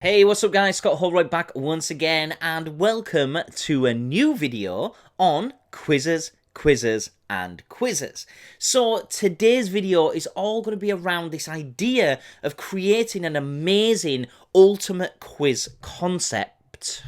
Hey, what's up guys, Scott Holroyd back once again, and welcome to a new video on quizzes, and quizzes. So today's video is all going to be around this idea of creating an amazing ultimate quiz concept.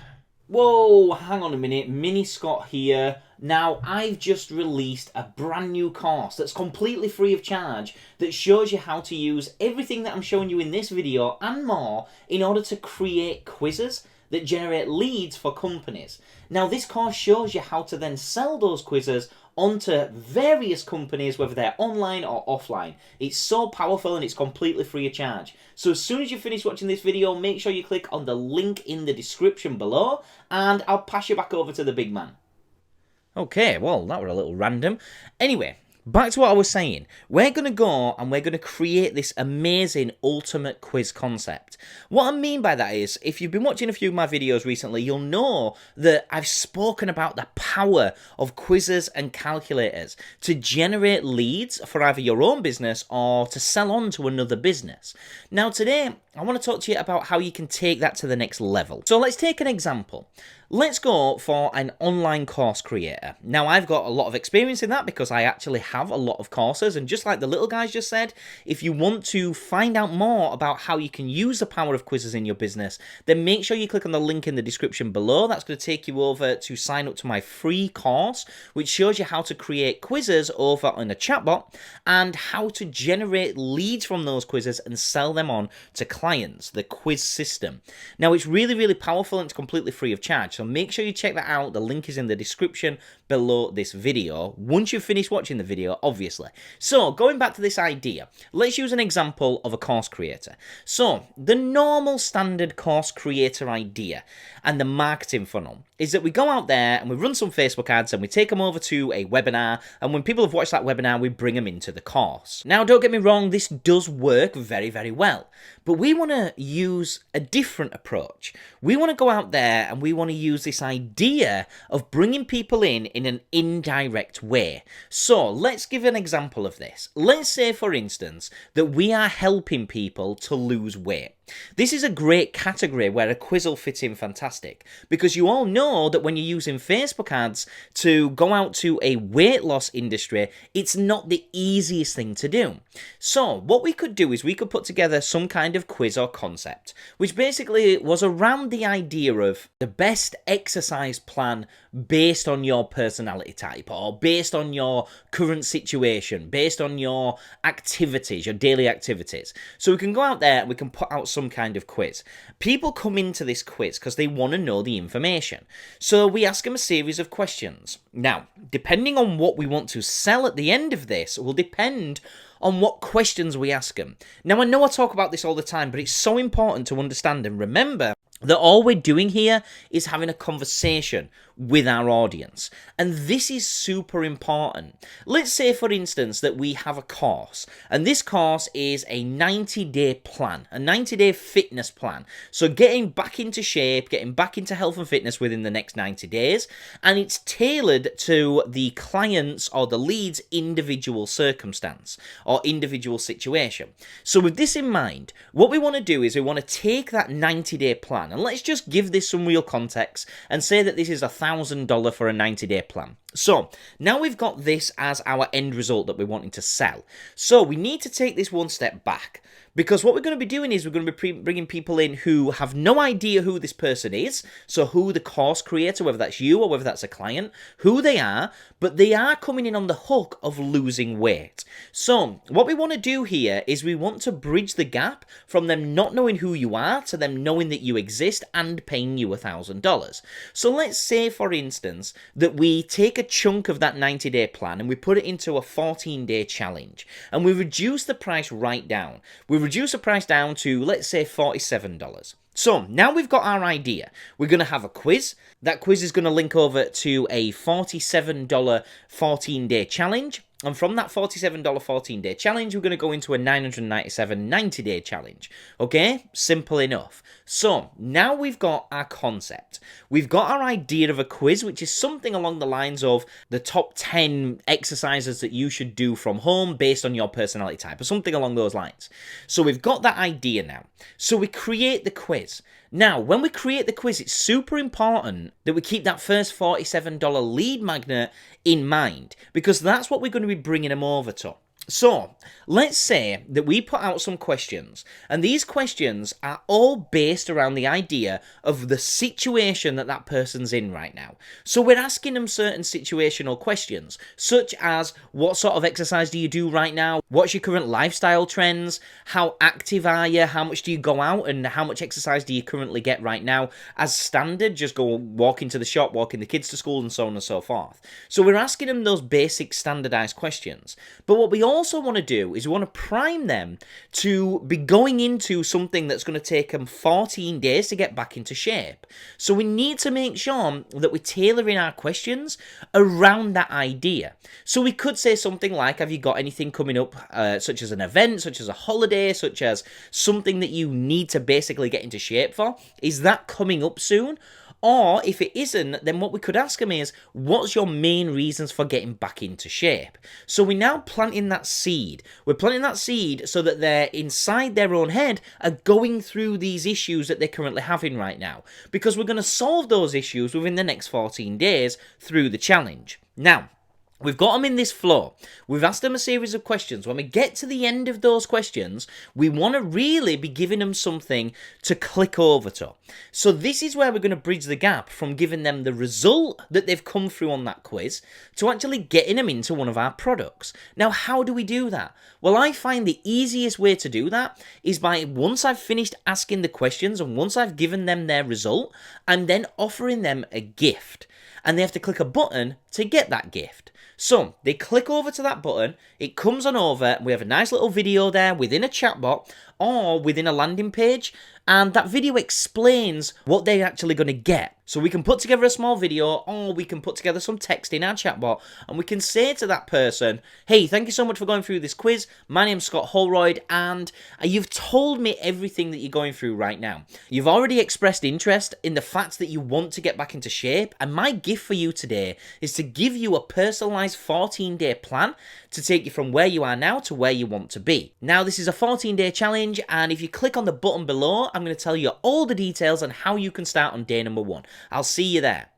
Whoa, hang on a minute, Mini Scott here. Now, I've just released a brand new course that's completely free of charge that shows you how to use everything that I'm showing you in this video and more in order to create quizzes that generate leads for companies. Now, this course shows you how to then sell those quizzes onto various companies, whether they're online or offline. It's so powerful and it's completely free of charge. So as soon as you finish watching this video, make sure you click on the link in the description below and I'll pass you back over to the big man. Okay, well, that were a little random. Anyway, back to what I was saying. We're going to go and we're going to create this amazing ultimate quiz concept. What I mean by that is, if you've been watching a few of my videos recently, you'll know that I've spoken about the power of quizzes and calculators to generate leads for either your own business or to sell on to another business. Now today, I want to talk to you about how you can take that to the next level. So let's take an example. Let's go for an online course creator. Now, I've got a lot of experience in that because I actually have a lot of courses. And just like the little guys just said, if you want to find out more about how you can use the power of quizzes in your business, then make sure you click on the link in the description below. That's going to take you over to sign up to my free course, which shows you how to create quizzes over on a chatbot and how to generate leads from those quizzes and sell them on to clients, the quiz system. Now, it's really, really powerful and it's completely free of charge. So make sure you check that out. The link is in the description below this video, once you've finished watching the video, obviously. So, going back to this idea, let's use an example of a course creator. So, the normal standard course creator idea and the marketing funnel is that we go out there and we run some Facebook ads and we take them over to a webinar, and when people have watched that webinar, we bring them into the course. Now, don't get me wrong, this does work very, very well, but we want to use a different approach. We want to go out there and we want to use this idea of bringing people in an indirect way. So let's give an example of this. Let's say, for instance, that we are helping people to lose weight. This is a great category where a quiz will fit in fantastic, because you all know that when you're using Facebook ads to go out to a weight loss industry, it's not the easiest thing to do. So what we could do is we could put together some kind of quiz or concept, which basically was around the idea of the best exercise plan based on your personality type, or based on your current situation, based on your activities, your daily activities. So we can go out there and we can put out some kind of quiz. People come into this quiz because they want to know the information. So we ask them a series of questions. Now, depending on what we want to sell at the end of this will depend on what questions we ask them. Now, I know I talk about this all the time, but it's so important to understand and remember that all we're doing here is having a conversation with our audience. And this is super important. Let's say, for instance, that we have a course, and this course is a 90-day plan, a 90-day fitness plan. So getting back into shape, getting back into health and fitness within the next 90 days, and it's tailored to the client's or the lead's individual circumstance or individual situation. So with this in mind, what we want to do is we want to take that 90-day plan, and let's just give this some real context and say that this is $1,000 for a 90-day plan. So now we've got this as our end result that we're wanting to sell. So we need to take this one step back, because what we're going to be doing is we're going to be bringing people in who have no idea who this person is, so who the course creator, whether that's you or whether that's a client, who they are, but they are coming in on the hook of losing weight. So what we want to do here is we want to bridge the gap from them not knowing who you are to them knowing that you exist and paying you $1,000. So let's say, for instance, that we take a chunk of that 90-day plan and we put it into a 14-day challenge, and we reduce the price right down. We reduce the price down to, let's say, $47. So now we've got our idea. We're going to have a quiz. That quiz is going to link over to a $47 14-day challenge. And from that $47 14-day challenge, we're going to go into a $997 90-day challenge. Okay? Simple enough. So, now we've got our concept. We've got our idea of a quiz, which is something along the lines of the top 10 exercises that you should do from home based on your personality type, or something along those lines. So, we've got that idea now. So, we create the quiz. Now, when we create the quiz, it's super important that we keep that first $47 lead magnet in mind, because that's what we're going to be bringing them over to. So, let's say that we put out some questions, and these questions are all based around the idea of the situation that that person's in right now. So we're asking them certain situational questions, such as, what sort of exercise do you do right now? What's your current lifestyle trends? How active are you? How much do you go out? And how much exercise do you currently get right now? As standard, just go walk into the shop, walking the kids to school, and so on and so forth. So we're asking them those basic standardized questions. But what we also want to do is we want to prime them to be going into something that's going to take them 14 days to get back into shape. So we need to make sure that we're tailoring our questions around that idea. So we could say something like, have you got anything coming up, such as an event, such as a holiday, such as something that you need to basically get into shape for? Is that coming up soon? Or if it isn't, then what we could ask them is, what's your main reasons for getting back into shape? So we're now planting that seed. We're planting that seed so that they're inside their own head are going through these issues that they're currently having right now. Because we're going to solve those issues within the next 14 days through the challenge. Now, we've got them in this flow. We've asked them a series of questions. When we get to the end of those questions, we want to really be giving them something to click over to. So this is where we're going to bridge the gap from giving them the result that they've come through on that quiz to actually getting them into one of our products. Now, how do we do that? Well, I find the easiest way to do that is by, once I've finished asking the questions and once I've given them their result, I'm then offering them a gift. And they have to click a button to get that gift. So they click over to that button, it comes on over, we have a nice little video there within a chatbot or within a landing page, and that video explains what they're actually going to get. So we can put together a small video, or we can put together some text in our chatbot, and we can say to that person, hey, thank you so much for going through this quiz. My name's Scott Holroyd, and you've told me everything that you're going through right now. You've already expressed interest in the fact that you want to get back into shape, and my gift for you today is to give you a personalized 14-day plan to take you from where you are now to where you want to be. Now, this is a 14-day challenge, and if you click on the button below, I'm going to tell you all the details on how you can start on day number 1. I'll see you there.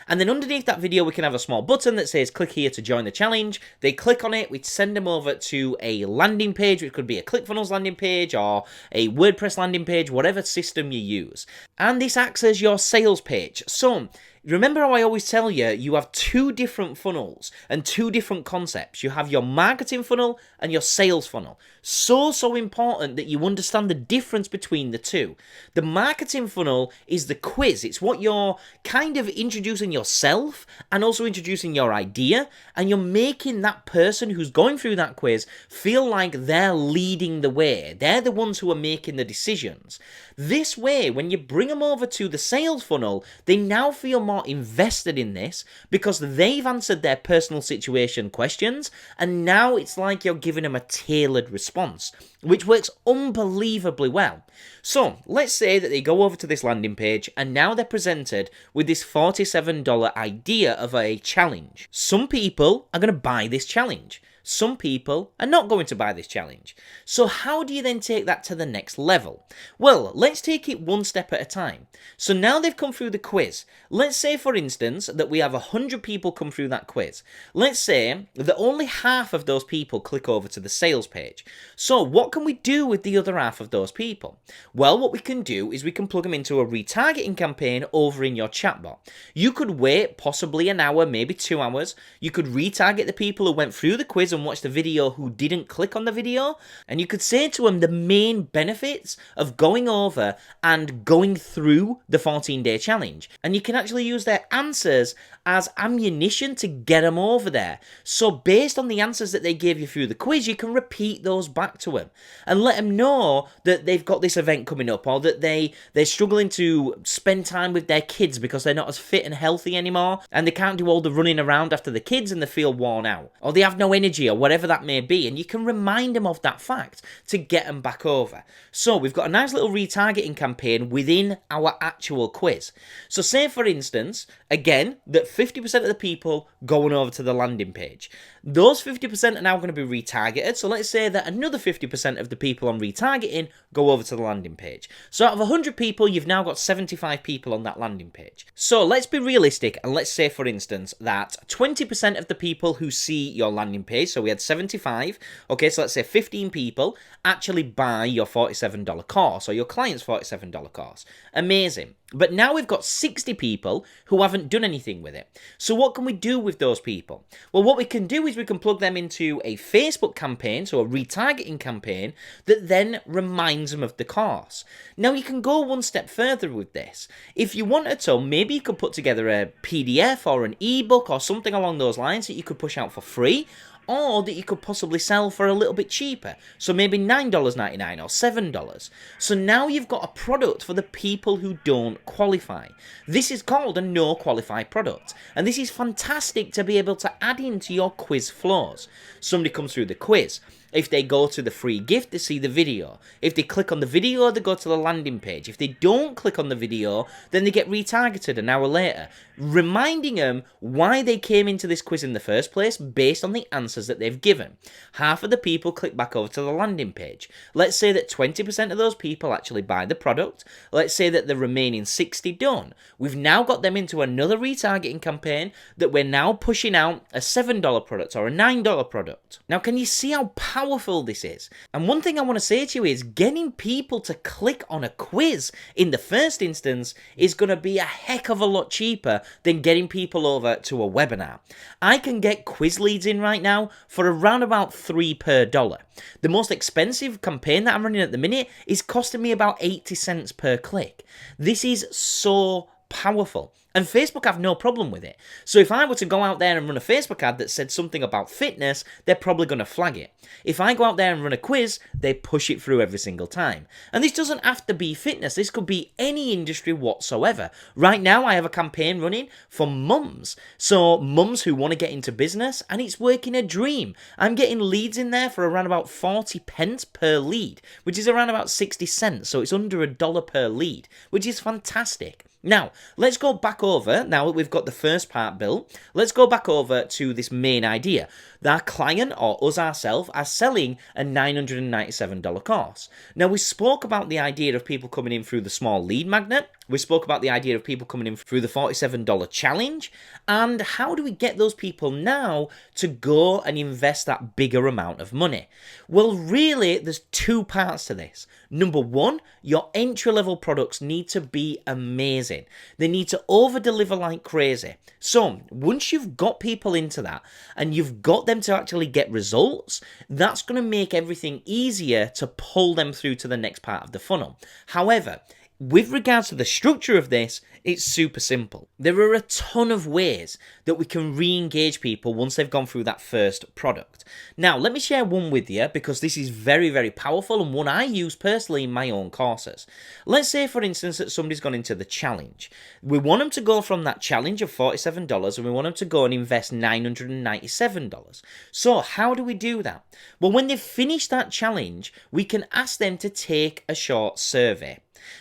And then underneath that video, we can have a small button that says click here to join the challenge. They click on it, we send them over to a landing page, which could be a ClickFunnels landing page or a WordPress landing page, whatever system you use. And this acts as your sales page. So remember how I always tell you, you have 2 different funnels and 2 different concepts. You have your marketing funnel and your sales funnel. So important that you understand the difference between the 2. The marketing funnel is the quiz. It's what you're kind of introducing yourself and also introducing your idea, and you're making that person who's going through that quiz feel like they're leading the way. They're the ones who are making the decisions. This way, when you bring them over to the sales funnel, they now feel more invested in this because they've answered their personal situation questions, and now it's like you're giving them a tailored response, which works unbelievably well. So let's say that they go over to this landing page and now they're presented with this $47 idea of a challenge. Some people are going to buy this challenge. Some people are not going to buy this challenge. So how do you then take that to the next level? Well, let's take it one step at a time. So now they've come through the quiz. Let's say, for instance, that we have 100 people come through that quiz. Let's say that only half of those people click over to the sales page. So what can we do with the other half of those people? Well, what we can do is we can plug them into a retargeting campaign over in your chatbot. You could wait possibly an hour, maybe 2 hours. You could retarget the people who went through the quiz and watch the video who didn't click on the video, and you could say to them the main benefits of going over and going through the 14-day challenge, and you can actually use their answers as ammunition to get them over there. So based on the answers that they gave you through the quiz, you can repeat those back to them and let them know that they've got this event coming up, or that they're struggling to spend time with their kids because they're not as fit and healthy anymore, and they can't do all the running around after the kids and they feel worn out, or they have no energy strategy or whatever that may be, and you can remind them of that fact to get them back over. So we've got a nice little retargeting campaign within our actual quiz. So say for instance, again, that 50% of the people going over to the landing page. Those 50% are now going to be retargeted. So let's say that another 50% of the people on retargeting go over to the landing page. So out of 100 people, you've now got 75 people on that landing page. So let's be realistic and let's say, for instance, that 20% of the people who see your landing page, so we had 75, okay, so let's say 15 people actually buy your $47 course or your client's $47 course. Amazing. But now we've got 60 people who haven't done anything with it. So what can we do with those people? Well, what we can do is we can plug them into a Facebook campaign, so a retargeting campaign, that then reminds them of the course. Now, you can go one step further with this. If you wanted to, maybe you could put together a PDF or an ebook or something along those lines that you could push out for free, or that you could possibly sell for a little bit cheaper. So maybe $9.99 or $7. So now you've got a product for the people who don't qualify. This is called a no qualify product. And this is fantastic to be able to add into your quiz flows. Somebody comes through the quiz. If they go to the free gift, they see the video. If they click on the video, they go to the landing page. If they don't click on the video, then they get retargeted an hour later, reminding them why they came into this quiz in the first place based on the answers that they've given. Half of the people click back over to the landing page. Let's say that 20% of those people actually buy the product. Let's say that the remaining 60 don't. We've now got them into another retargeting campaign that we're now pushing out a $7 product or a $9 product. Now, can you see how powerful this is? And one thing I want to say to you is getting people to click on a quiz in the first instance is going to be a heck of a lot cheaper than getting people over to a webinar. I can get quiz leads in right now for around about $3 per dollar. The most expensive campaign that I'm running at the minute is costing me about 80 cents per click. This is so powerful. And Facebook have no problem with it. So if I were to go out there and run a Facebook ad that said something about fitness, they're probably going to flag it. If I go out there and run a quiz, they push it through every single time. And this doesn't have to be fitness. This could be any industry whatsoever. Right now, I have a campaign running for mums. So mums who want to get into business, and it's working a dream. I'm getting leads in there for around about 40 pence per lead, which is around about 60 cents. So it's under $1 per lead, which is fantastic. Now, let's go back over, now that we've got the first part built, let's go back over to this main idea. Our client, or us ourselves, are selling a $997 course. Now, we spoke about the idea of people coming in through the small lead magnet. We spoke about the idea of people coming in through the $47 challenge. And how do we get those people now to go and invest that bigger amount of money? Well, really, there's two parts to this. Number one, your entry-level products need to be amazing. They need to over-deliver like crazy. So, once you've got people into that, and you've got them to actually get results, that's going to make everything easier to pull them through to the next part of the funnel. However, with regards to the structure of this, it's super simple. There are a ton of ways that we can re-engage people once they've gone through that first product. Now, let me share one with you because this is very, very powerful and one I use personally in my own courses. Let's say, for instance, that somebody's gone into the challenge. We want them to go from that challenge of $47 and we want them to go and invest $997. So, how do we do that? Well, when they've finished that challenge, we can ask them to take a short survey.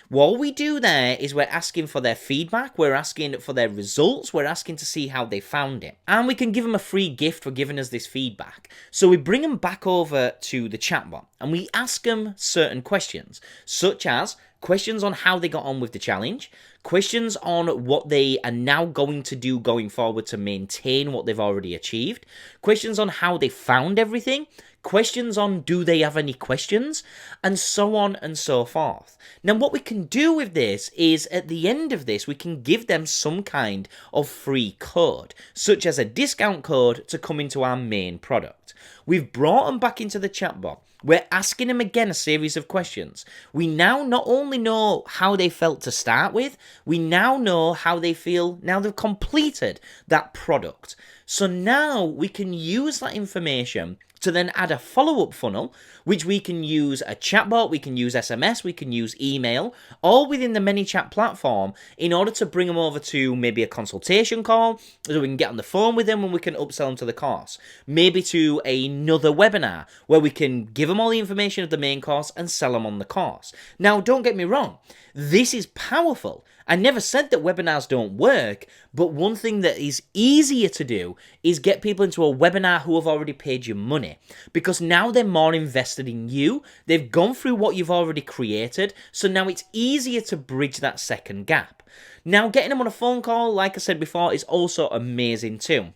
What we do there is we're asking for their feedback, we're asking for their results, we're asking to see how they found it. And we can give them a free gift for giving us this feedback. So we bring them back over to the chatbot and we ask them certain questions, such as questions on how they got on with the challenge, questions on what they are now going to do going forward to maintain what they've already achieved, questions on how they found everything, questions on do they have any questions, and so on and so forth. Now, what we can do with this is at the end of this, we can give them some kind of free code, such as a discount code to come into our main product. We've brought them back into the chatbot. We're asking them again a series of questions. We now not only know how they felt to start with, we now know how they feel now they've completed that product. So now we can use that information to then add a follow-up funnel, which we can use a chatbot, we can use SMS, we can use email, all within the ManyChat platform in order to bring them over to maybe a consultation call, so we can get on the phone with them and we can upsell them to the course. Maybe to another webinar where we can give them all the information of the main course and sell them on the course. Now, don't get me wrong, this is powerful. I never said that webinars don't work, but one thing that is easier to do is get people into a webinar who have already paid you money, because now they're more invested in you. They've gone through what you've already created, so now it's easier to bridge that second gap. Now, getting them on a phone call, like I said before, is also amazing too.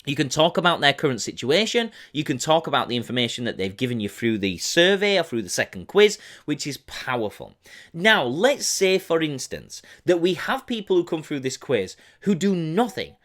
You can talk about their current situation, you can talk about the information that they've given you through the survey or through the second quiz, which is powerful. Now, let's say, for instance, that we have people who come through this quiz who do nothing,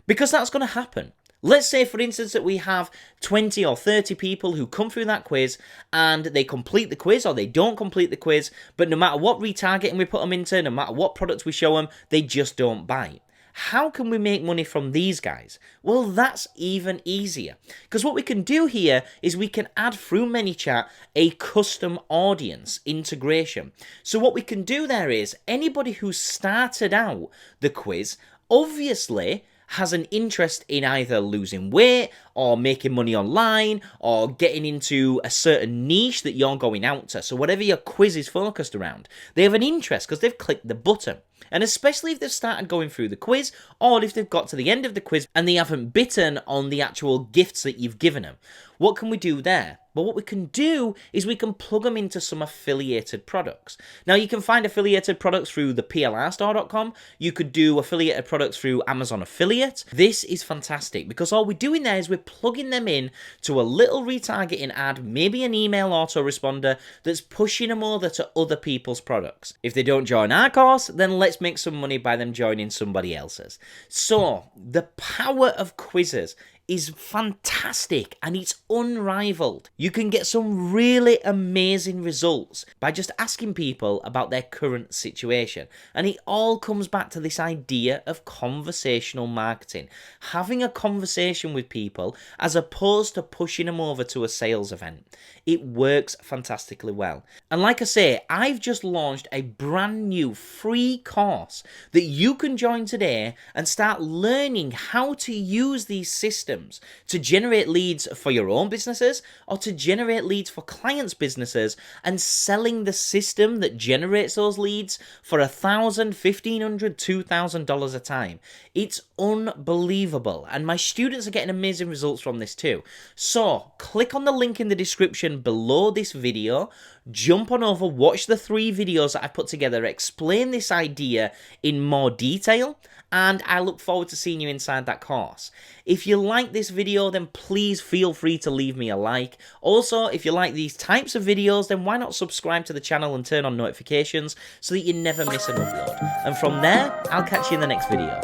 because that's going to happen. Let's say, for instance, that we have 20 or 30 people who come through that quiz and they complete the quiz or they don't complete the quiz, but no matter what retargeting we put them into, no matter what products we show them, they just don't bite. How can we make money from these guys? Well, that's even easier, because what we can do here is we can add through ManyChat a custom audience integration. So what we can do there is anybody who started out the quiz obviously has an interest in either losing weight or making money online or getting into a certain niche that you're going out to. So whatever your quiz is focused around, they have an interest because they've clicked the button. And especially if they've started going through the quiz, or if they've got to the end of the quiz and they haven't bitten on the actual gifts that you've given them. What can we do there? Well, what we can do is we can plug them into some affiliated products. Now, you can find affiliated products through the plrstore.com. You could do affiliated products through Amazon Affiliate. This is fantastic because all we're doing there is we're plugging them in to a little retargeting ad, maybe an email autoresponder that's pushing them over to other people's products. If they don't join our course, then let's make some money by them joining somebody else's. So, the power of quizzes is fantastic and it's unrivaled. You can get some really amazing results by just asking people about their current situation. And it all comes back to this idea of conversational marketing. Having a conversation with people as opposed to pushing them over to a sales event. It works fantastically well. And like I say, I've just launched a brand new free course that you can join today and start learning how to use these systems to generate leads for your own businesses or to generate leads for clients' businesses, and selling the system that generates those leads for $1,000, $1,500, $2,000 a time. It's unbelievable, and my students are getting amazing results from this too. So click on the link in the description below this video, jump on over, watch the 3 videos that I've put together, explain this idea in more detail, and I look forward to seeing you inside that course. If you like this video, then please feel free to leave me a like. Also, if you like these types of videos, then why not subscribe to the channel and turn on notifications so that you never miss an upload. And from there, I'll catch you in the next video.